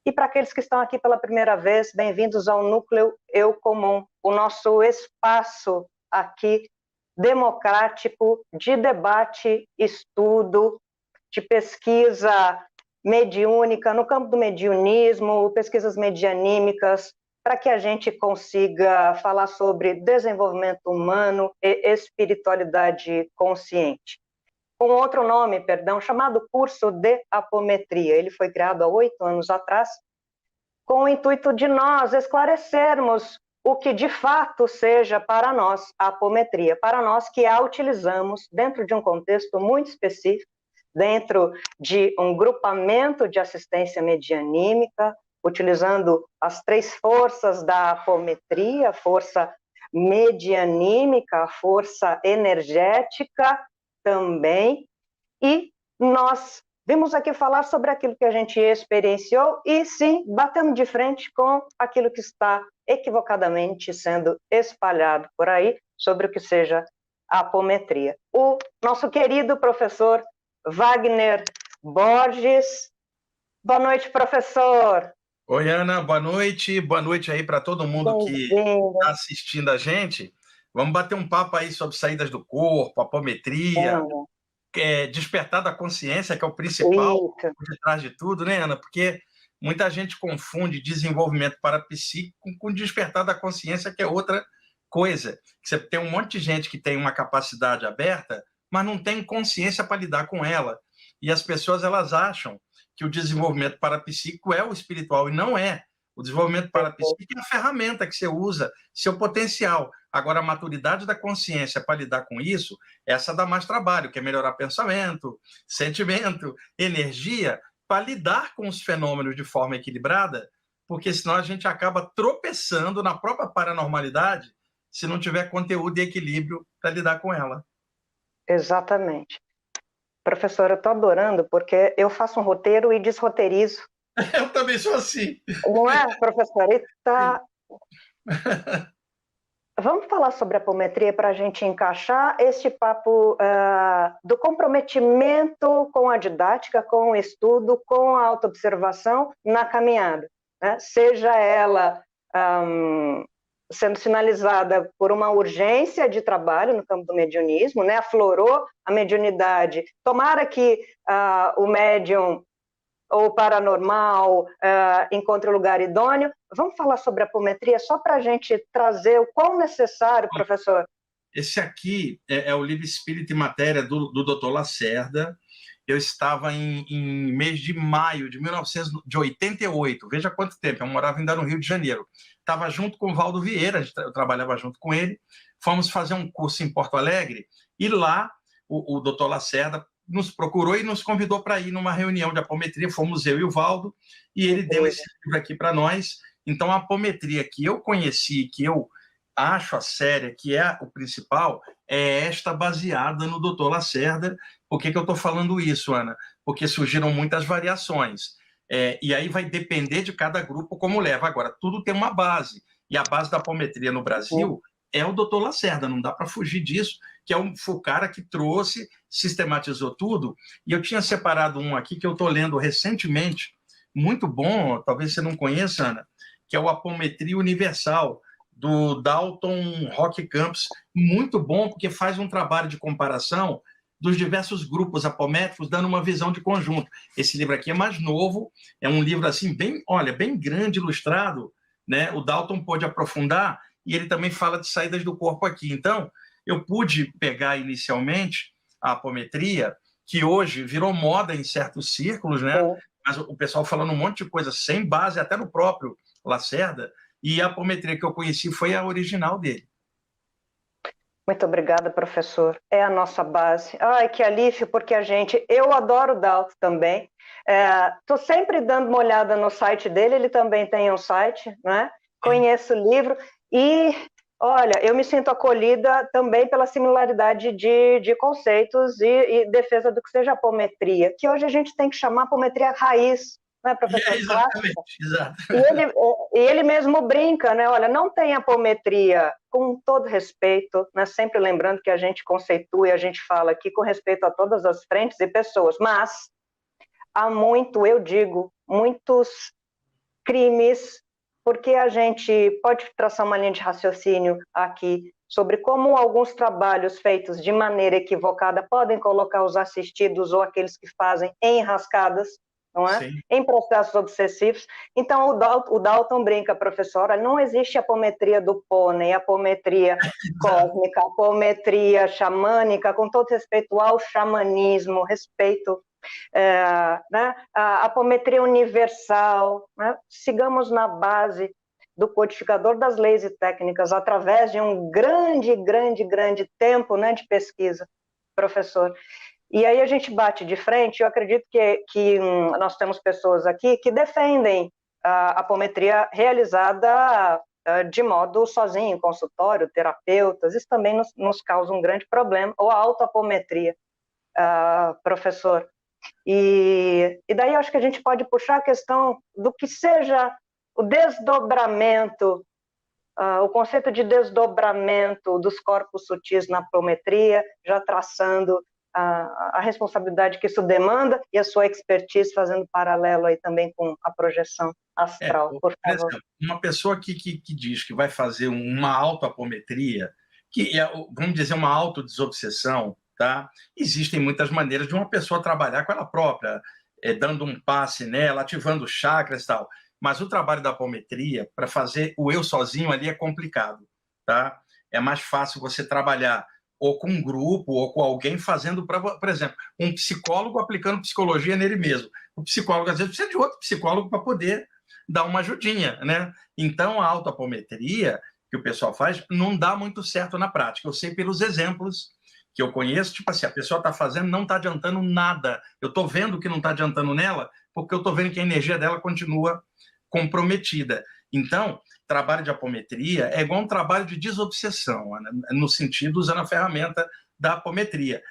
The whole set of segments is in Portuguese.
E para aqueles que estão aqui pela primeira vez, bem-vindos ao Núcleo Eu Comum, o nosso espaço aqui democrático de debate, estudo, de pesquisa mediúnica, no campo do mediunismo, pesquisas medianímicas, para que a gente consiga falar sobre desenvolvimento humano e espiritualidade consciente. Com outro nome, perdão, chamado Curso de Apometria. Ele foi criado há 8 anos atrás, com o intuito de nós esclarecermos o que de fato seja para nós a apometria, para nós que a utilizamos dentro de um contexto muito específico, dentro de um grupamento de assistência medianímica, utilizando as 3 forças da apometria, a força medianímica, a força energética também, e nós vimos aqui falar sobre aquilo que a gente experienciou e, sim, batendo de frente com aquilo que está equivocadamente sendo espalhado por aí sobre o que seja a apometria. O nosso querido professor Wagner Borges. Boa noite, professor. Oi, Ana, boa noite aí para todo mundo que está assistindo a gente. Vamos bater um papo aí sobre saídas do corpo, apometria, despertar da consciência, que é o principal por detrás de tudo, né, Ana? Porque muita gente confunde desenvolvimento parapsíquico com despertar da consciência, que é outra coisa. Você tem um monte de gente que tem uma capacidade aberta, mas não tem consciência para lidar com ela. E as pessoas, elas acham que o desenvolvimento parapsíquico é o espiritual, e não é. O desenvolvimento parapsíquico é a ferramenta que você usa, seu potencial. Agora, a maturidade da consciência para lidar com isso, essa dá mais trabalho, que é melhorar pensamento, sentimento, energia, para lidar com os fenômenos de forma equilibrada, porque senão a gente acaba tropeçando na própria paranormalidade se não tiver conteúdo e equilíbrio para lidar com ela. Exatamente. Professor, eu estou adorando, porque eu faço um roteiro e desroteirizo. Eu também sou assim. Não é, professor? Vamos falar sobre a apometria para a gente encaixar este papo do comprometimento com a didática, com o estudo, com a autoobservação na caminhada, né? Seja ela sendo sinalizada por uma urgência de trabalho no campo do mediunismo, né? Aflorou a mediunidade. Tomara que o médium ou paranormal encontre o lugar idôneo. Vamos falar sobre a apometria só para a gente trazer o quão necessário, professor? Esse aqui é o livro Espírito e Matéria do Dr. Lacerda. Eu estava em mês de maio de 1988, veja quanto tempo, eu morava ainda no Rio de Janeiro. Estava junto com o Valdo Vieira, eu trabalhava junto com ele, fomos fazer um curso em Porto Alegre, e lá o Dr. Lacerda nos procurou e nos convidou para ir numa reunião de apometria, fomos eu e o Valdo, e ele deu esse livro aqui para nós. Então, a apometria que eu conheci, que eu acho a séria, que é o principal, é esta baseada no Dr. Lacerda. Por que eu estou falando isso, Ana? Porque surgiram muitas variações. E aí vai depender de cada grupo como leva. Agora, tudo tem uma base. E a base da apometria no Brasil é o Dr. Lacerda, não dá para fugir disso, que foi o cara que trouxe, sistematizou tudo. E eu tinha separado um aqui que eu estou lendo recentemente, muito bom, talvez você não conheça, Ana, que é o Apometria Universal, do Dalton Roque Campos, muito bom, porque faz um trabalho de comparação dos diversos grupos apométricos, dando uma visão de conjunto. Esse livro aqui é mais novo, é um livro assim, bem grande, ilustrado, né? O Dalton pôde aprofundar, e ele também fala de saídas do corpo aqui. Então, eu pude pegar inicialmente a apometria, que hoje virou moda em certos círculos, né? Mas o pessoal falando um monte de coisa sem base, até no próprio Lacerda, e a apometria que eu conheci foi a original dele. Muito obrigada, professor. É a nossa base. Ai, que alívio, porque eu adoro o Dalton também. Estou sempre dando uma olhada no site dele, ele também tem um site, né? Conheço o livro e, olha, eu me sinto acolhida também pela similaridade de conceitos e defesa do que seja apometria, que hoje a gente tem que chamar apometria raiz, né, professor? Exatamente, exato. E ele mesmo brinca, né? Olha, não tem apometria, com todo respeito, né? Sempre lembrando que a gente conceitua e a gente fala aqui com respeito a todas as frentes e pessoas, mas há muito, eu digo, muitos crimes, porque a gente pode traçar uma linha de raciocínio aqui sobre como alguns trabalhos feitos de maneira equivocada podem colocar os assistidos ou aqueles que fazem em enrascadas, não é? Sim. Em processos obsessivos. Então, o Dalton brinca, professora, não existe apometria do pônei, apometria cósmica, apometria xamânica, com todo respeito ao xamanismo, respeito né, a apometria universal, né? Sigamos na base do codificador das leis e técnicas, através de um grande tempo, né, de pesquisa, professor. E aí a gente bate de frente. Eu acredito que nós temos pessoas aqui que defendem a apometria realizada de modo sozinho, em consultório, terapeutas. Isso também nos causa um grande problema, ou a autoapometria, professor. E daí eu acho que a gente pode puxar a questão do que seja o desdobramento, o conceito de desdobramento dos corpos sutis na apometria, já traçando a responsabilidade que isso demanda e a sua expertise, fazendo paralelo aí também com a projeção astral, por favor. Exemplo, uma pessoa que diz que vai fazer uma autoapometria, que é, vamos dizer, uma autodesobsessão, tá? Existem muitas maneiras de uma pessoa trabalhar com ela própria, dando um passe nela, ativando chakras e tal. Mas o trabalho da apometria, para fazer o eu sozinho ali, é complicado, tá? É mais fácil você trabalhar ou com um grupo, ou com alguém fazendo, por exemplo, um psicólogo aplicando psicologia nele mesmo. O psicólogo, às vezes, precisa de outro psicólogo para poder dar uma ajudinha, né? Então, a autoapometria que o pessoal faz não dá muito certo na prática. Eu sei pelos exemplos que eu conheço, tipo assim, a pessoa está fazendo, não está adiantando nada. Eu estou vendo que não está adiantando nela, porque eu estou vendo que a energia dela continua comprometida. Então, trabalho de apometria é igual um trabalho de desobsessão, né? No sentido, usando a ferramenta da apometria.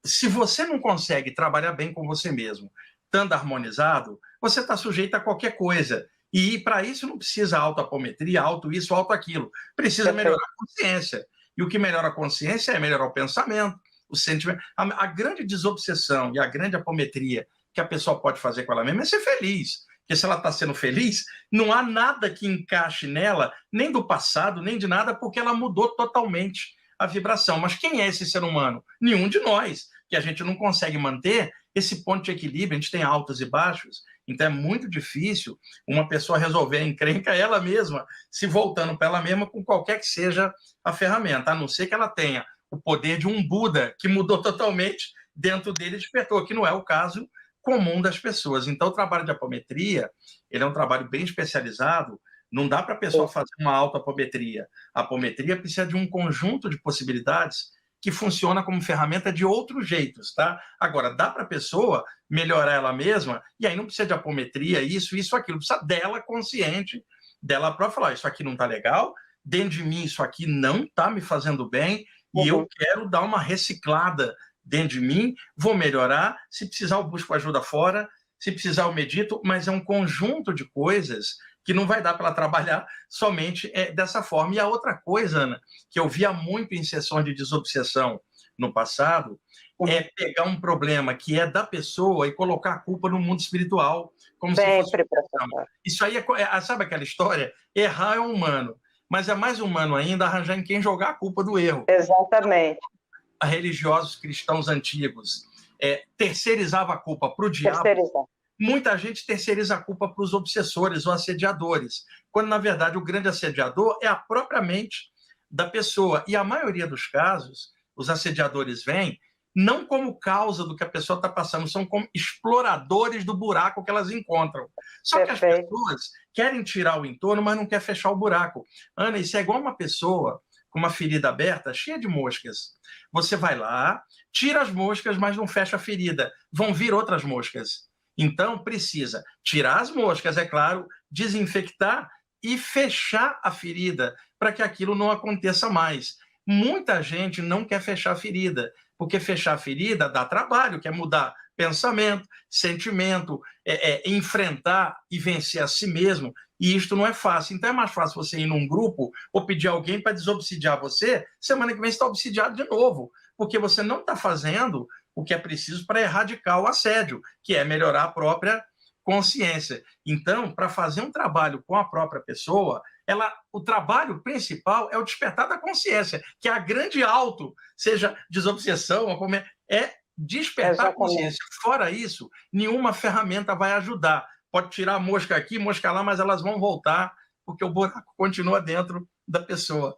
Se você não consegue trabalhar bem com você mesmo, estando harmonizado, você está sujeito a qualquer coisa. E para isso não precisa autoapometria, auto isso, auto aquilo. Precisa melhorar a consciência. E o que melhora a consciência é melhorar o pensamento, o sentimento. A grande desobsessão e a grande apometria que a pessoa pode fazer com ela mesma é ser feliz. Porque se ela está sendo feliz, não há nada que encaixe nela, nem do passado, nem de nada, porque ela mudou totalmente a vibração. Mas quem é esse ser humano? Nenhum de nós, que a gente não consegue manter esse ponto de equilíbrio, a gente tem altos e baixos, então é muito difícil uma pessoa resolver a encrenca ela mesma, se voltando para ela mesma com qualquer que seja a ferramenta, a não ser que ela tenha o poder de um Buda, que mudou totalmente dentro dele e despertou, que não é o caso comum das pessoas. Então, o trabalho de apometria, ele é um trabalho bem especializado, não dá para a pessoa fazer uma autoapometria. A apometria precisa de um conjunto de possibilidades que funciona como ferramenta de outros jeitos, tá? Agora, dá para a pessoa melhorar ela mesma, e aí não precisa de apometria, isso, aquilo, precisa dela consciente, dela própria falar, isso aqui não está legal, dentro de mim isso aqui não está me fazendo bem, e eu quero dar uma reciclada dentro de mim, vou melhorar, se precisar eu busco ajuda fora, se precisar eu medito, mas é um conjunto de coisas que não vai dar para trabalhar somente dessa forma. E a outra coisa, Ana, que eu via muito em sessões de desobsessão no passado, é pegar um problema que é da pessoa e colocar a culpa no mundo espiritual, como se fosse... Isso aí sabe aquela história? Errar é humano, mas é mais humano ainda arranjar em quem jogar a culpa do erro. Exatamente. A religiosos cristãos antigos terceirizava a culpa para o diabo. Muita gente terceiriza a culpa para os obsessores ou assediadores, quando, na verdade, o grande assediador é a própria mente da pessoa. E a maioria dos casos, os assediadores vêm não como causa do que a pessoa está passando, são como exploradores do buraco que elas encontram. Só que as pessoas querem tirar o entorno, mas não querem fechar o buraco. Ana, isso é igual uma pessoa com uma ferida aberta, cheia de moscas. Você vai lá, tira as moscas, mas não fecha a ferida. Vão vir outras moscas. Então, precisa tirar as moscas, é claro, desinfectar e fechar a ferida para que aquilo não aconteça mais. Muita gente não quer fechar a ferida, porque fechar a ferida dá trabalho, quer mudar pensamento, sentimento, enfrentar e vencer a si mesmo, e isto não é fácil. Então é mais fácil você ir num grupo ou pedir alguém para desobsidiar você, semana que vem você está obsidiado de novo, porque você não está fazendo o que é preciso para erradicar o assédio, que é melhorar a própria consciência. Então, para fazer um trabalho com a própria pessoa, o trabalho principal é o despertar da consciência, que é a grande auto, seja desobsessão, é despertar a consciência. Fora isso, nenhuma ferramenta vai ajudar. Pode tirar a mosca aqui, mosca lá, mas elas vão voltar, porque o buraco continua dentro da pessoa.